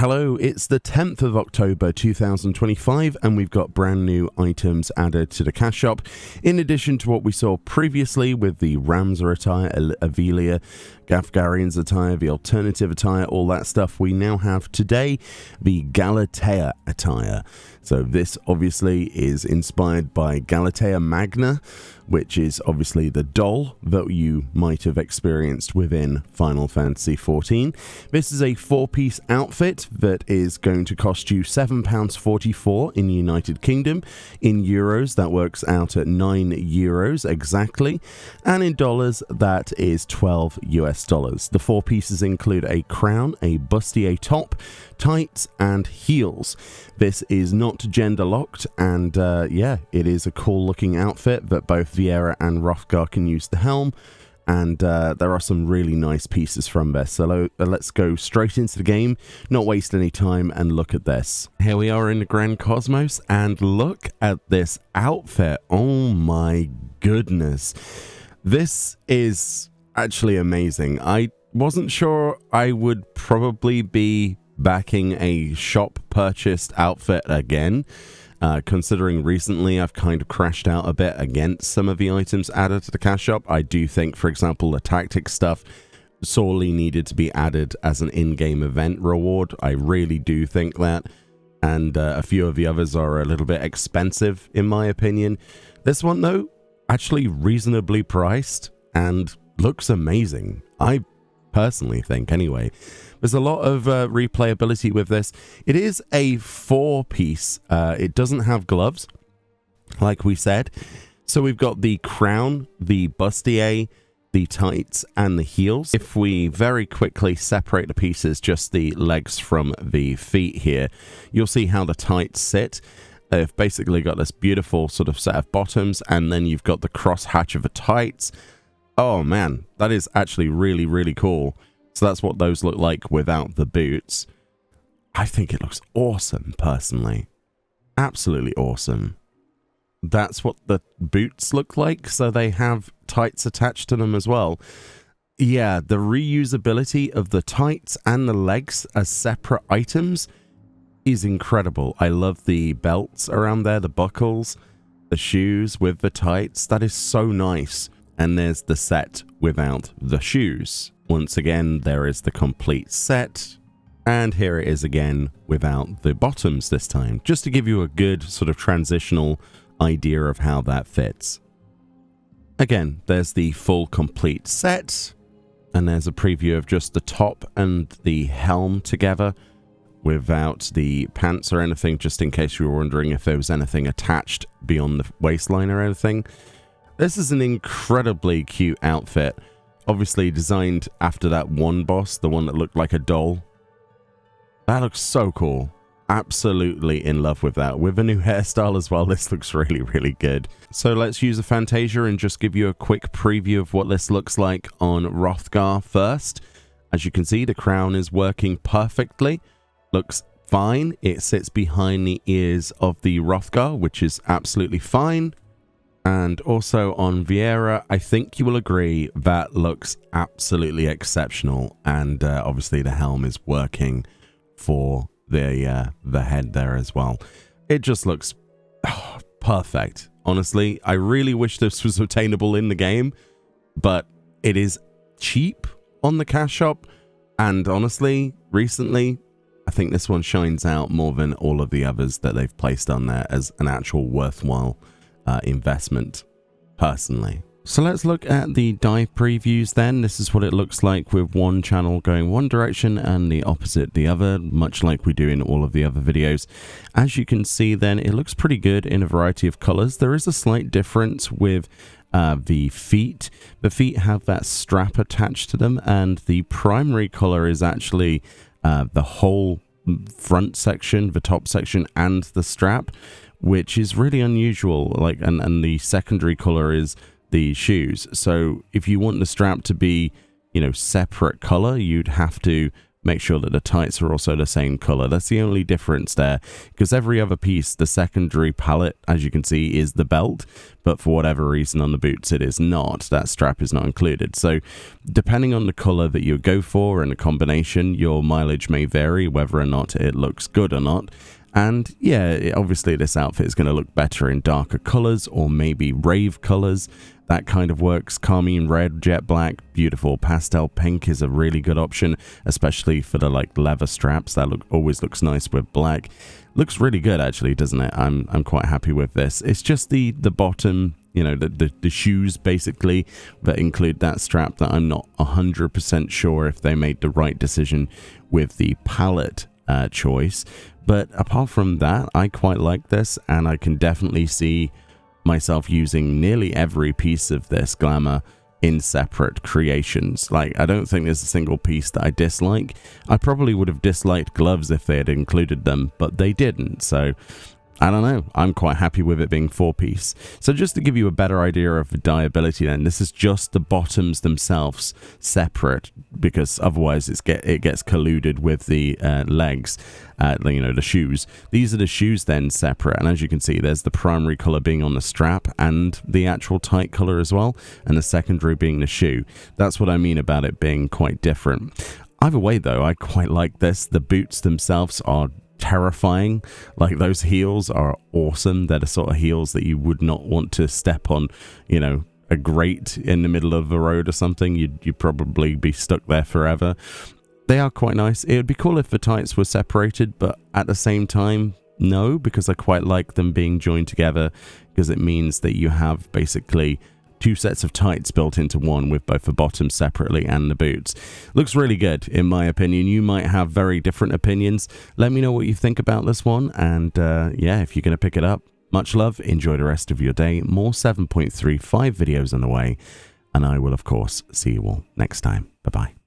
Hello, it's the 10th of October 2025 and we've got brand new items added to the cash shop. In addition to what we saw previously with the Ramsar attire, Avelia, Gafgarian's attire, the alternative attire, all that stuff, we now have today the Galatea attire. So this obviously is inspired by Galatea Magna, which is obviously the doll that you might have experienced within Final Fantasy XIV. This is a 4-piece outfit that is going to cost you £7.44 in the United Kingdom. In euros, that works out at €9 exactly. And in dollars, that is $12 US. The 4 pieces include a crown, a bustier top, tights and heels. This is not gender locked, and yeah, it is a cool looking outfit that both Viera and Hrothgar can use the helm, and there are some really nice pieces from this. So let's go straight into the game, not waste any time, and look at this. Here we are in the Grand Cosmos, and look at this outfit. Oh my goodness, this is actually amazing. I wasn't sure I would probably be backing a shop purchased outfit again, considering recently I've kind of crashed out a bit against some of the items added to the cash shop. I do think, for example, the tactics stuff sorely needed to be added as an in-game event reward. I really do think that, and a few of the others are a little bit expensive in my opinion. This one though, actually reasonably priced and looks amazing, I personally think anyway. There's a lot of replayability with this. It is a 4-piece. It doesn't have gloves, like we said. So we've got the crown, the bustier, the tights, and the heels. If we very quickly separate the pieces, just the legs from the feet here, you'll see how the tights sit. They've basically got this beautiful sort of set of bottoms, and then you've got the cross hatch of the tights. Oh man, that is actually really, really cool. So that's what those look like without the boots. I think it looks awesome, personally. Absolutely awesome. That's what the boots look like, so they have tights attached to them as well. Yeah, the reusability of the tights and the legs as separate items is incredible. I love the belts around there, the buckles, the shoes with the tights. That is so nice. And there's the set without the shoes. Once again, there is the complete set, and here it is again without the bottoms this time, just to give you a good sort of transitional idea of how that fits. Again, there's the full complete set, and there's a preview of just the top and the helm together without the pants or anything, just in case you were wondering if there was anything attached beyond the waistline or anything. This is an incredibly cute outfit. Obviously designed after that one boss, the one that looked like a doll. That looks so cool. Absolutely in love with that. With a new hairstyle as well, this looks really, really good. So let's use a Fantasia and just give you a quick preview of what this looks like on Hrothgar first. As you can see, the crown is working perfectly. Looks fine. It sits behind the ears of the Hrothgar, which is absolutely fine. And also on Viera, I think you will agree that looks absolutely exceptional. And obviously the helm is working for the head there as well. It just looks perfect. Honestly, I really wish this was obtainable in the game, but it is cheap on the cash shop. And honestly, recently, I think this one shines out more than all of the others that they've placed on there as an actual worthwhile investment, personally. So let's look at the dive previews then. This is what it looks like with one channel going one direction and the opposite the other, much like we do in all of the other videos. As you can see then, it looks pretty good in a variety of colors. There is a slight difference with the feet. The feet have that strap attached to them, and the primary color is actually the whole front section, the top section, and the strap, which is really unusual. Like, and the secondary color is the shoes. So if you want the strap to be, you know, separate color, you'd have to make sure that the tights are also the same color. That's the only difference there, because every other piece, the secondary palette, as you can see, is the belt, but for whatever reason on the boots it is not. That strap is not included. So depending on the color that you go for and the combination, your mileage may vary whether or not it looks good or not. And yeah, obviously this outfit is going to look better in darker colors or maybe rave colors. That kind of works. Carmine red, jet black, beautiful. Pastel pink is a really good option, especially for the like leather straps. That always looks nice with black. Looks really good actually, doesn't it? I'm quite happy with this. It's just the bottom, you know, the shoes basically that include that strap that I'm not 100% sure if they made the right decision with the palette choice. But apart from that, I quite like this, and I can definitely see myself using nearly every piece of this glamour in separate creations. Like, I don't think there's a single piece that I dislike. I probably would have disliked gloves if they had included them, but they didn't, so I don't know. I'm quite happy with it being 4-piece. So just to give you a better idea of the dyeability then, this is just the bottoms themselves separate, because otherwise it gets colluded with the legs, you know, the shoes. These are the shoes then separate, and as you can see, there's the primary color being on the strap and the actual tight color as well, and the secondary being the shoe. That's what I mean about it being quite different. Either way though, I quite like this. The boots themselves are terrifying. Like, those heels are awesome. They're the sort of heels that you would not want to step on, you know, a grate in the middle of the road or something. You'd probably be stuck there forever. They are quite nice. It would be cool if the tights were separated, but at the same time, no, because I quite like them being joined together, because it means that you have basically 2 sets of tights built into one, with both the bottoms separately and the boots. Looks really good, in my opinion. You might have very different opinions. Let me know what you think about this one, and yeah, if you're going to pick it up, much love, enjoy the rest of your day. More 7.35 videos on the way, and I will, of course, see you all next time. Bye-bye.